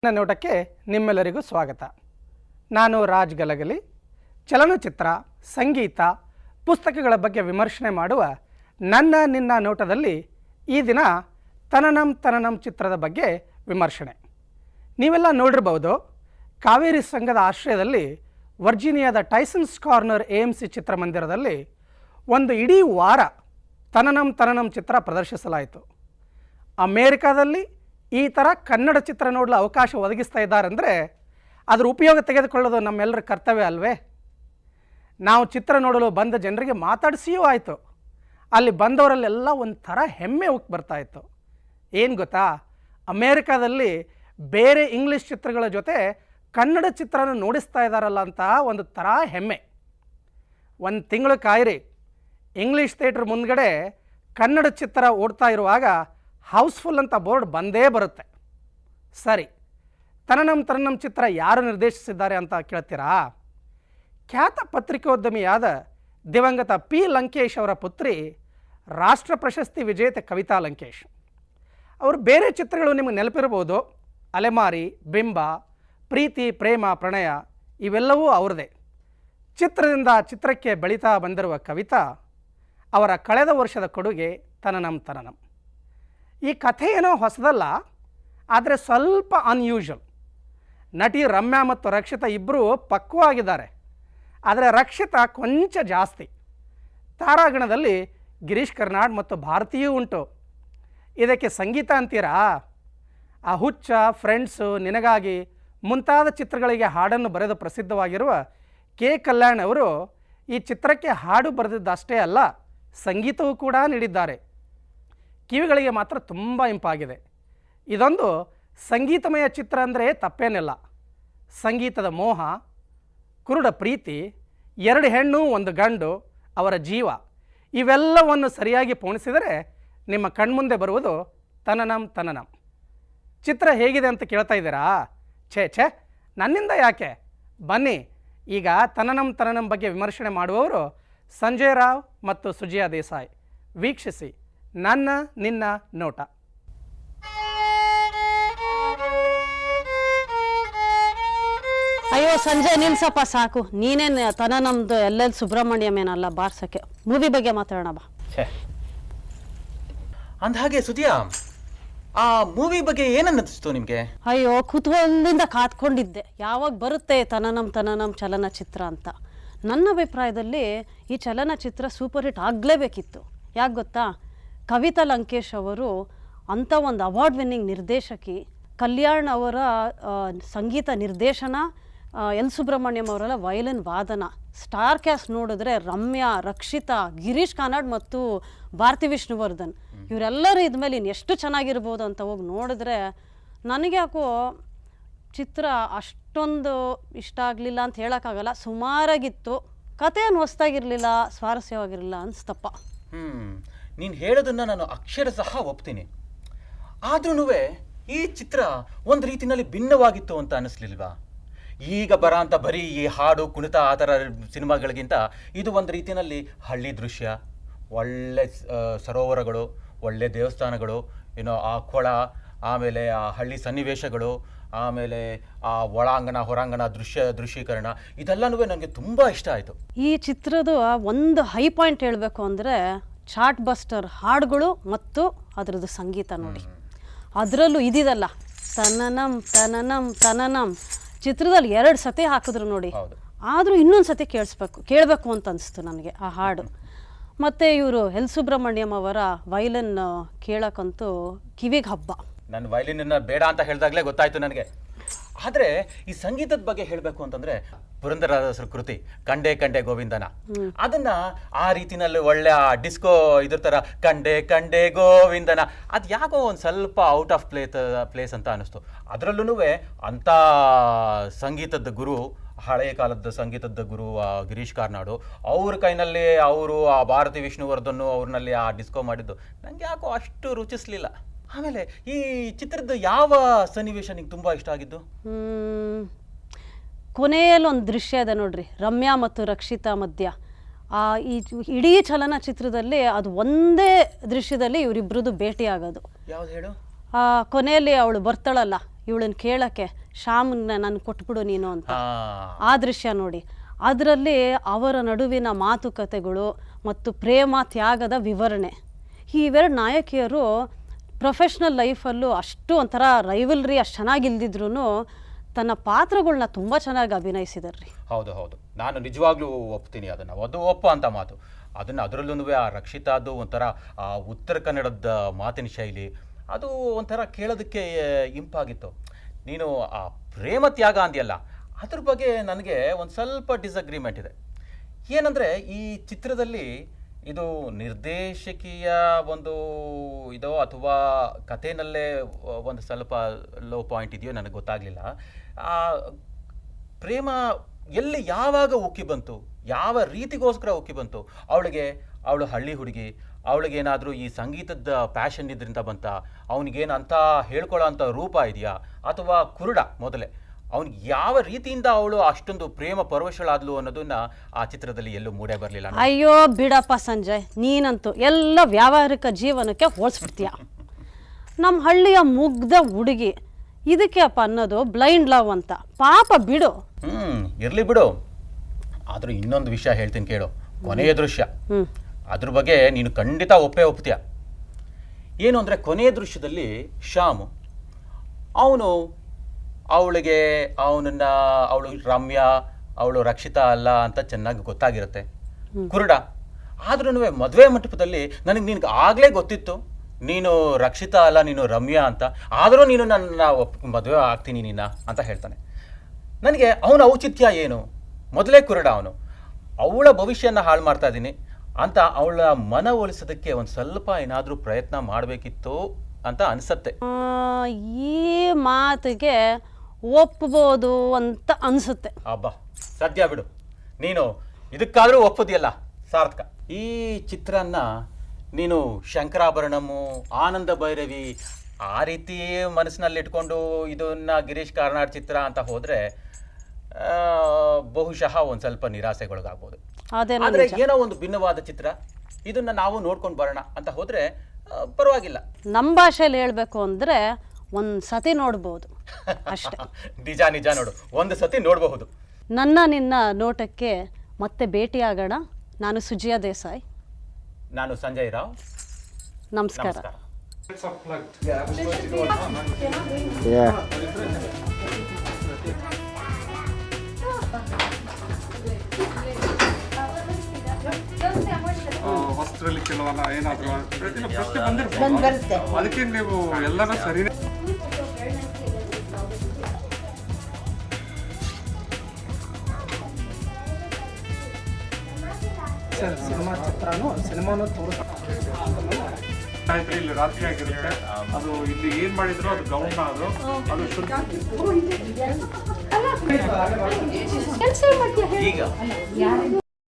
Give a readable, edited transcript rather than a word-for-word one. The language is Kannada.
ನನ್ನ ನೋಟಕ್ಕೆ ನಿಮ್ಮೆಲ್ಲರಿಗೂ ಸ್ವಾಗತ. ನಾನು ರಾಜ್ ಗಲಗಲಿ. ಚಲನಚಿತ್ರ, ಸಂಗೀತ, ಪುಸ್ತಕಗಳ ಬಗ್ಗೆ ವಿಮರ್ಶನೆ ಮಾಡುವ ನನ್ನ ನಿನ್ನ ನೋಟದಲ್ಲಿ ಈ ದಿನ ತನನಂ ತನನಂ ಚಿತ್ರದ ಬಗ್ಗೆ ವಿಮರ್ಶನೆ. ನೀವೆಲ್ಲ ನೋಡಿರ್ಬೋದು, ಕಾವೇರಿ ಸಂಘದ ಆಶ್ರಯದಲ್ಲಿ ವರ್ಜೀನಿಯಾದ ಟೈಸನ್ಸ್ ಕಾರ್ನರ್ AMC ಚಿತ್ರಮಂದಿರದಲ್ಲಿ ಒಂದು ಇಡೀ ವಾರ ತನನಂ ತನನಂ ಚಿತ್ರ ಪ್ರದರ್ಶಿಸಲಾಯಿತು. ಅಮೇರಿಕಾದಲ್ಲಿ ಈ ಥರ ಕನ್ನಡ ಚಿತ್ರ ನೋಡಲು ಅವಕಾಶ ಒದಗಿಸ್ತಾ ಇದ್ದಾರೆ ಅಂದರೆ ಅದರ ಉಪಯೋಗ ತೆಗೆದುಕೊಳ್ಳೋದು ನಮ್ಮೆಲ್ಲರ ಕರ್ತವ್ಯ ಅಲ್ವೇ? ನಾವು ಚಿತ್ರ ನೋಡಲು ಬಂದ ಜನರಿಗೆ ಮಾತಾಡಿಸಿಯೂ ಆಯಿತು. ಅಲ್ಲಿ ಬಂದವರಲ್ಲೆಲ್ಲ ಒಂಥರ ಹೆಮ್ಮೆ ಉಕ್ಕಿ ಬರ್ತಾಯಿತ್ತು. ಏನು ಗೊತ್ತಾ, ಅಮೇರಿಕಾದಲ್ಲಿ ಬೇರೆ ಇಂಗ್ಲೀಷ್ ಚಿತ್ರಗಳ ಜೊತೆ ಕನ್ನಡ ಚಿತ್ರನ ನೋಡಿಸ್ತಾ ಇದ್ದಾರಲ್ಲ ಅಂತ ಒಂದು ಥರ ಹೆಮ್ಮೆ. ಒಂದು ತಿಂಗಳು ಕಾಯಿರಿ, ಇಂಗ್ಲೀಷ್ ಥಿಯೇಟ್ರ್ ಮುಂದ್ಗಡೆ ಕನ್ನಡ ಚಿತ್ರ ಓಡ್ತಾ ಇರುವಾಗ ಹೌಸ್ಫುಲ್ ಅಂತ ಬೋರ್ಡ್ ಬಂದೇ ಬರುತ್ತೆ. ಸರಿ, ತನನಂ ತನನಂ ಚಿತ್ರ ಯಾರು ನಿರ್ದೇಶಿಸಿದ್ದಾರೆ ಅಂತ ಕೇಳ್ತೀರಾ? ಖ್ಯಾತ ಪತ್ರಿಕೋದ್ಯಮಿಯಾದ ದಿವಂಗತ P. ಲಂಕೇಶ್ ಅವರ ಪುತ್ರಿ, ರಾಷ್ಟ್ರ ಪ್ರಶಸ್ತಿ ವಿಜೇತೆ ಕವಿತಾ ಲಂಕೇಶ್. ಅವರು ಬೇರೆ ಚಿತ್ರಗಳು ನಿಮಗೆ ನೆನಪಿರ್ಬೋದು. ಅಲೆಮಾರಿ, ಬಿಂಬ, ಪ್ರೀತಿ, ಪ್ರೇಮ, ಪ್ರಣಯ ಇವೆಲ್ಲವೂ ಅವ್ರದ್ದೇ. ಚಿತ್ರದಿಂದ ಚಿತ್ರಕ್ಕೆ ಬೆಳೀತಾ ಬಂದಿರುವ ಕವಿತಾ ಅವರ ಕಳೆದ ವರ್ಷದ ಕೊಡುಗೆ ತನನಂ ತನನಂ. ಈ ಕಥೆ ಏನೋ ಹೊಸದಲ್ಲ, ಆದರೆ ಸ್ವಲ್ಪ ಅನ್ಯೂಶುವಲ್. ನಟಿ ರಮ್ಯಾ ಮತ್ತು ರಕ್ಷಿತಾ ಇಬ್ಬರು ಪಕ್ವವಾಗಿದ್ದಾರೆ, ಆದರೆ ರಕ್ಷಿತಾ ಕೊಂಚ ಜಾಸ್ತಿ. ತಾರಾಗಣದಲ್ಲಿ ಗಿರೀಶ್ ಕರ್ನಾಡ್ ಮತ್ತು ಭಾರತೀಯೂ ಉಂಟು. ಇದಕ್ಕೆ ಸಂಗೀತ ಅಂತೀರಾ? ಆ ಹುಚ್ಚ, ಫ್ರೆಂಡ್ಸು, ನಿನಗಾಗಿ ಮುಂತಾದ ಚಿತ್ರಗಳಿಗೆ ಹಾಡನ್ನು ಬರೆದು ಪ್ರಸಿದ್ಧವಾಗಿರುವ K. ಕಲ್ಯಾಣ್ ಅವರು ಈ ಚಿತ್ರಕ್ಕೆ ಹಾಡು ಬರೆದಿದ್ದಷ್ಟೇ ಅಲ್ಲ, ಸಂಗೀತವೂ ಕೂಡ ನೀಡಿದ್ದಾರೆ. ಕಿವಿಗಳಿಗೆ ಮಾತ್ರ ತುಂಬ ಇಂಪಾಗಿದೆ. ಇದೊಂದು ಸಂಗೀತಮಯ ಚಿತ್ರ ಅಂದರೆ ತಪ್ಪೇನಿಲ್ಲ. ಸಂಗೀತದ ಮೋಹ, ಕುರುಡ ಪ್ರೀತಿ, 2 ಹೆಣ್ಣು 1 ಗಂಡು, ಅವರ ಜೀವ ಇವೆಲ್ಲವನ್ನು ಸರಿಯಾಗಿ ಪೋಣಿಸಿದರೆ ನಿಮ್ಮ ಕಣ್ಮುಂದೆ ಬರುವುದು ತನನಂ ತನನಂ. ಚಿತ್ರ ಹೇಗಿದೆ ಅಂತ ಕೇಳ್ತಾ ಇದ್ದೀರಾ? ಛೇ, ನನ್ನಿಂದ ಯಾಕೆ? ಬನ್ನಿ, ಈಗ ತನನಂ ತನನಂ ಬಗ್ಗೆ ವಿಮರ್ಶನೆ ಮಾಡುವವರು ಸಂಜಯ್ ರಾವ್ ಮತ್ತು ಸುಜಿಯಾ ದೇಸಾಯಿ. ವೀಕ್ಷಿಸಿ ನನ್ನ ನಿನ್ನ ನೋಟ. ಅಯ್ಯೋ ಸಂಜಯ್, ನಿಲ್ಸಪ್ಪ ಸಾಕು. ನೀನೇನು ತನನಂದು ಎಲ್ಲೆಲ್ಲಿ ಸುಬ್ರಹ್ಮಣ್ಯಂ ಏನಲ್ಲ ಬಾರ್ಸಕ್ಕೆ. ಮೂವಿ ಬಗ್ಗೆ ಮಾತಾಡೋಣ ಬಾ. ಅಂದಹಾಗೆ ಸುದಿಯಾ, ಆ ಮೂವಿ ಬಗ್ಗೆ ಏನನ್ನಿಸ್ತು ನಿಮಗೆ? ಅಯ್ಯೋ, ಕುತೂಹಲದಿಂದ ಕಾತ್ಕೊಂಡಿದ್ದೆ ಯಾವಾಗ ಬರುತ್ತೆ ತನನಂ ತನನಂ ಚಲನಚಿತ್ರ ಅಂತ. ನನ್ನ ಅಭಿಪ್ರಾಯದಲ್ಲಿ ಈ ಚಲನಚಿತ್ರ ಸೂಪರ್ ಹಿಟ್ ಆಗಲೇಬೇಕಿತ್ತು. ಯಾಕೆ ಗೊತ್ತಾ, ಕವಿತಾ ಲಂಕೇಶ್ ಅವರು ಅಂಥ ಒಂದು ಅವಾರ್ಡ್ ವಿನ್ನಿಂಗ್ ನಿರ್ದೇಶಕಿ. ಕಲ್ಯಾಣ್ ಅವರ ಸಂಗೀತ ನಿರ್ದೇಶನ, ಎಲ್ ಸುಬ್ರಹ್ಮಣ್ಯಂ ಅವರೆಲ್ಲ ವಯಲಿನ್ ವಾದನ. ಸ್ಟಾರ್ ಕ್ಯಾಸ್ಟ್ ನೋಡಿದ್ರೆ ರಮ್ಯಾ, ರಕ್ಷಿತಾ, ಗಿರೀಶ್ ಕಾರ್ನಾಡ್ ಮತ್ತು ಭಾರತಿ ವಿಷ್ಣುವರ್ಧನ್ ಇವರೆಲ್ಲರೂ ಇದ್ಮೇಲೆ ಇನ್ನು ಎಷ್ಟು ಚೆನ್ನಾಗಿರ್ಬೋದು ಅಂತ ಹೋಗಿ ನೋಡಿದ್ರೆ ನನಗೆ ಯಾಕೋ ಚಿತ್ರ ಅಷ್ಟೊಂದು ಇಷ್ಟ ಆಗಲಿಲ್ಲ ಅಂತ ಹೇಳೋಕ್ಕಾಗಲ್ಲ. ಸುಮಾರಾಗಿತ್ತು, ಕಥೆಯನ್ನು ಹೊಸದಾಗಿರಲಿಲ್ಲ, ಸ್ವಾರಸ್ಯವಾಗಿರಲಿಲ್ಲ ಅನಿಸ್ತಪ್ಪ. ನೀನು ಹೇಳೋದನ್ನು ನಾನು ಅಕ್ಷರಶಃ ಒಪ್ತೀನಿ. ಆದ್ರೂ ಈ ಚಿತ್ರ ಒಂದು ರೀತಿಯಲ್ಲಿ ಭಿನ್ನವಾಗಿತ್ತು ಅಂತ ಅನ್ನಿಸ್ಲಿಲ್ವಾ? ಈಗ ಅಂತ ಬರೀ ಈ ಹಾಡು ಕುಣಿತ ಆ ಥರ ಸಿನಿಮಾಗಳಿಗಿಂತ ಇದು ಒಂದು ರೀತಿಯಲ್ಲಿ ಹಳ್ಳಿ ದೃಶ್ಯ, ಒಳ್ಳೆ ಸರೋವರಗಳು, ಒಳ್ಳೆ ದೇವಸ್ಥಾನಗಳು, ಏನೋ ಆ ಕೊಳ, ಆಮೇಲೆ ಆ ಹಳ್ಳಿ ಸನ್ನಿವೇಶಗಳು, ಆಮೇಲೆ ಆ ಒಳಾಂಗಣ ಹೊರಾಂಗಣ ದೃಶ್ಯೀಕರಣ ಇದೆಲ್ಲನೂ ನನಗೆ ತುಂಬ ಇಷ್ಟ ಆಯಿತು. ಈ ಚಿತ್ರದ ಒಂದು ಹೈ ಪಾಯಿಂಟ್ ಹೇಳಬೇಕು ಅಂದರೆ ಚಾರ್ಟ್ ಬಸ್ಟರ್ ಹಾಡುಗಳು ಮತ್ತು ಅದರದ್ದು ಸಂಗೀತ ನೋಡಿ. ಅದರಲ್ಲೂ ಇದಿದಲ್ಲ, ತನನಂ ತನನಂ ತನನಂ ಚಿತ್ರದಲ್ಲಿ 2 ಸತಿ ಹಾಕಿದ್ರು ನೋಡಿ. ಆದರೂ ಇನ್ನೊಂದು ಸತಿ ಕೇಳಬೇಕು ಅಂತ ಅನಿಸ್ತು ನನಗೆ ಆ ಹಾಡು. ಮತ್ತು ಇವರು ಎಲ್ ಸುಬ್ರಹ್ಮಣ್ಯಂ ಅವರ ವಯಲಿನ್ ಕೇಳೋಕ್ಕಂತೂ ಕಿವಿಗೆ ಹಬ್ಬ. ನಾನು ವಯಲಿನನ್ನು ಬೇಡ ಅಂತ ಹೇಳಿದಾಗಲೇ ಗೊತ್ತಾಯಿತು ನನಗೆ. ಆದರೆ ಈ ಸಂಗೀತದ ಬಗ್ಗೆ ಹೇಳಬೇಕು ಅಂತಂದರೆ ಪುರಂದರದಾಸರ ಕೃತಿ ಕಂಡೆ ಕಂಡೆ ಗೋವಿಂದನ, ಅದನ್ನ ಆ ರೀತಿನಲ್ಲಿ ಒಳ್ಳೆ ಆ ಡಿಸ್ಕೋ ಇದ್ರ ಥರ ಕಂಡೆ ಕಂಡೆ ಗೋವಿಂದನ ಅದು ಯಾಕೋ ಒಂದು ಸ್ವಲ್ಪ ಔಟ್ ಆಫ್ ಪ್ಲೇಸ್ ಅಂತ ಅನ್ನಿಸ್ತು. ಅದರಲ್ಲೂ ಅಂಥ ಸಂಗೀತದ ಗುರು, ಹಳೆಯ ಕಾಲದ ಸಂಗೀತದ ಗುರು ಗಿರೀಶ್ ಕಾರ್ನಾಡು ಅವ್ರ ಕೈನಲ್ಲಿ ಅವರು ಆ ಭಾರತಿ ವಿಷ್ಣುವರ್ಧನ್ ಅವ್ರನ್ನಲ್ಲಿ ಆ ಡಿಸ್ಕೋ ಮಾಡಿದ್ದು ನನಗೆ ಯಾಕೋ ಅಷ್ಟು ರುಚಿಸಲಿಲ್ಲ. ಆಮೇಲೆ ಈ ಚಿತ್ರದ ಯಾವ ಸನ್ನಿವೇಶ ನಿಂಗೆ ತುಂಬ ಇಷ್ಟ ಆಗಿದ್ದು? ಕೊನೆಯಲ್ಲಿ ಒಂದು ದೃಶ್ಯ ಇದೆ ನೋಡ್ರಿ, ರಮ್ಯಾ ಮತ್ತು ರಕ್ಷಿತಾ ಮಧ್ಯ. ಈ ಇಡೀ ಚಲನಚಿತ್ರದಲ್ಲಿ ಅದು ಒಂದೇ ದೃಶ್ಯದಲ್ಲಿ ಇವರಿಬ್ಬರದು ಭೇಟಿ ಆಗೋದು. ಯಾವ್ದು ಹೇಳು? ಕೊನೆಯಲ್ಲಿ ಅವಳು ಬರ್ತಾಳಲ್ಲ, ಇವಳನ್ನ ಕೇಳಕ್ಕೆ ಶ್ಯಾಮನ್ನ ನಾನು ಕೊಟ್ಬಿಡು ನೀನು ಅಂತ. ಹಾ ಆ ದೃಶ್ಯ ನೋಡಿ, ಅದರಲ್ಲಿ ಅವರ ನಡುವಿನ ಮಾತುಕತೆಗಳು ಮತ್ತು ಪ್ರೇಮ ತ್ಯಾಗದ ವಿವರಣೆ. ಈ ಇವೆರಡು ನಾಯಕಿಯರು ಪ್ರೊಫೆಷ್ನಲ್ ಲೈಫಲ್ಲೂ ಅಷ್ಟು ಒಂಥರ ರೈವಲ್ರಿ ಅಷ್ಟು ಚೆನ್ನಾಗಿಲ್ದಿದ್ರು ತನ್ನ ಪಾತ್ರಗಳನ್ನ ತುಂಬ ಚೆನ್ನಾಗಿ ಅಭಿನಯಿಸಿದಾರ್ರಿ. ಹೌದು ಹೌದು, ನಾನು ನಿಜವಾಗ್ಲೂ ಒಪ್ತೀನಿ ಅದನ್ನು, ಅದು ಒಪ್ಪೋ ಅಂತ ಮಾತು. ಅದನ್ನು ಅದರಲ್ಲೂ ಆ ರಕ್ಷಿತಾದು ಒಂಥರ ಆ ಉತ್ತರ ಕನ್ನಡದ ಮಾತಿನ ಶೈಲಿ ಅದು ಒಂಥರ ಕೇಳೋದಕ್ಕೆ ಇಂಪಾಗಿತ್ತು. ನೀನು ಆ ಪ್ರೇಮ ತ್ಯಾಗ ಅಂದ್ಯಲ್ಲ, ಅದ್ರ ಬಗ್ಗೆ ನನಗೆ ಒಂದು ಸ್ವಲ್ಪ ಡಿಸಗ್ರಿಮೆಂಟ್ ಇದೆ. ಏನಂದರೆ ಈ ಚಿತ್ರದಲ್ಲಿ ಇದು ನಿರ್ದೇಶಕಿಯ ಒಂದು ಇದೋ ಅಥವಾ ಕಥೆನಲ್ಲೇ ಒಂದು ಸ್ವಲ್ಪ ಲೋ ಪಾಯಿಂಟ್ ಇದೆಯೋ ನನಗೆ ಗೊತ್ತಾಗಲಿಲ್ಲ. ಆ ಪ್ರೇಮ ಎಲ್ಲಿ ಯಾವಾಗ ಉಕ್ಕಿ ಬಂತು, ಯಾವ ರೀತಿಗೋಸ್ಕರ ಉಕ್ಕಿ ಬಂತು? ಅವಳು ಹಳ್ಳಿ ಹುಡುಗಿ, ಅವಳಿಗೇನಾದರೂ ಈ ಸಂಗೀತದ ಪ್ಯಾಷನ್ ಇದರಿಂದ ಬಂತ? ಅವನಿಗೇನು ಅಂತ ಹೇಳ್ಕೊಳ್ಳೋ ಅಂಥ ರೂಪ ಇದೆಯಾ, ಅಥವಾ ಕುರುಡ ಮೊದಲೇ ಅವ್ನಿಗೆ ಯಾವ ರೀತಿಯಿಂದ ಅವಳು ಅಷ್ಟೊಂದು ಪ್ರೇಮ ಪರವಶಳಾದ್ಲು ಅನ್ನೋದನ್ನ ಆ ಚಿತ್ರದಲ್ಲಿ ಎಲ್ಲೂ ಮೂಡೇ ಬರಲಿಲ್ಲ. ಅಯ್ಯೋ ಬಿಡಪ್ಪ ಸಂಜಯ್, ನೀನಂತೂ ಎಲ್ಲ ವ್ಯಾವಹಾರಿಕ ಜೀವನಕ್ಕೆ ಹೋಲಿಸ್ಬಿಡ್ತೀಯ. ನಮ್ಮ ಹಳ್ಳಿಯ ಮುಗ್ಧ ಹುಡುಗಿ ಇದಕ್ಕೆ ಅಪ್ಪ ಅನ್ನೋದು ಬ್ಲೈಂಡ್ ಲವ್ ಅಂತ. ಪಾಪ ಬಿಡು. ಇರ್ಲಿ ಬಿಡು. ಆದ್ರೂ ಇನ್ನೊಂದು ವಿಷಯ ಹೇಳ್ತೀನಿ ಕೇಳು. ಕೊನೆಯ ದೃಶ್ಯ, ಅದ್ರ ಬಗ್ಗೆ ನೀನು ಖಂಡಿತ ಒಪ್ತೀಯ. ಏನು ಅಂದರೆ, ಕೊನೆಯ ದೃಶ್ಯದಲ್ಲಿ ಶ್ಯಾಮು ಅವಳು ರಮ್ಯಾ, ಅವಳು ರಕ್ಷಿತಾ ಅಲ್ಲ ಅಂತ ಚೆನ್ನಾಗಿ ಗೊತ್ತಾಗಿರುತ್ತೆ, ಕುರುಡ. ಆದ್ರೂ ಮದುವೆ ಮಂಟಪದಲ್ಲಿ ನಿನಗೆ ಆಗಲೇ ಗೊತ್ತಿತ್ತು ನೀನು ರಕ್ಷಿತಾ ಅಲ್ಲ, ನೀನು ರಮ್ಯಾ ಅಂತ. ಆದರೂ ನೀನು ನನ್ನ ಮದುವೆ ಆಗ್ತೀನಿ ನೀನ ಅಂತ ಹೇಳ್ತಾನೆ. ನನಗೆ ಅವನ ಔಚಿತ್ಯ ಏನು? ಮೊದಲೇ ಕುರುಡ ಅವನು, ಅವಳ ಭವಿಷ್ಯನ ಹಾಳು ಮಾಡ್ತಾ ಇದ್ದೀನಿ ಅಂತ ಅವಳ ಮನವೊಲಿಸೋದಕ್ಕೆ ಒಂದು ಸ್ವಲ್ಪ ಏನಾದರೂ ಪ್ರಯತ್ನ ಮಾಡಬೇಕಿತ್ತು ಅಂತ ಅನಿಸತ್ತೆ. ಈ ಮಾತಿಗೆ ಒಪ್ಪಬಹುದು ಅಂತ ಅನ್ಸುತ್ತೆ. ಅಬ್ಬಾ, ಸದ್ಯ ಬಿಡು, ನೀನು ಇದಕ್ಕಾದರೂ ಒಪ್ಪೋದಿಯಲ್ಲ ಸಾರ್ಥಕ. ಈ ಚಿತ್ರನ ನೀನು ಶಂಕರಾಭರಣಮು, ಆನಂದ ಭೈರವಿ ಆ ರೀತಿ ಮನಸ್ಸಿನಲ್ಲಿ ಇಟ್ಕೊಂಡು ಇದನ್ನ ಗಿರೀಶ್ ಕಾರ್ನಾಡ್ ಚಿತ್ರ ಅಂತ ಹೋದ್ರೆ ಬಹುಶಃ ಒಂದು ಸ್ವಲ್ಪ ನಿರಾಸೆಗೊಳಗಾಗ್ಬೋದು. ಆದರೆ ಏನೋ ಒಂದು ಭಿನ್ನವಾದ ಚಿತ್ರ, ಇದನ್ನ ನಾವು ನೋಡ್ಕೊಂಡು ಬರೋಣ ಅಂತ ಹೋದ್ರೆ ಪರವಾಗಿಲ್ಲ. ನಮ್ಮ ಭಾಷೆಯಲ್ಲಿ ಹೇಳ್ಬೇಕು ಅಂದ್ರೆ ಒಂದು ಸತಿ ನೋಡ್ಬೋದು ಅಷ್ಟೇ. ನಿಜ ನೋಡು, ಒಂದು ಸತಿ ನೋಡಬಹುದು. ನನ್ನ ನಿನ್ನ ನೋಟಕ್ಕೆ ಮತ್ತೆ ಭೇಟಿಯಾಗೋಣ. ನಾನು ಸುಜಿಯಾ ದೇಸಾಯಿ. ನಾನು ಸಂಜಯ್ ರಾವ್. ನಮಸ್ಕಾರ. ವಸ್ತ್ರದಲ್ಲಿ ಕೆಲವಲ್ಲ ಏನಾದರೂ ಪ್ರಶ್ನೆ ಬಂದಿರುತ್ತೆ, ಅದಕ್ಕೆ ನೀವು ಎಲ್ಲನೂ ಸರಿ. ಸರ್, ಸಿನಿಮಾನು ಆಯ್ತು, ಇಲ್ಲಿ ರಾತ್ರಿ ಆಗಿರುತ್ತೆ. ಅದು ಇಲ್ಲಿ ಏನ್ ಮಾಡಿದ್ರು ಅದು ಗೌಣ, ಅದು ಶುದ್ಧ. ಈಗ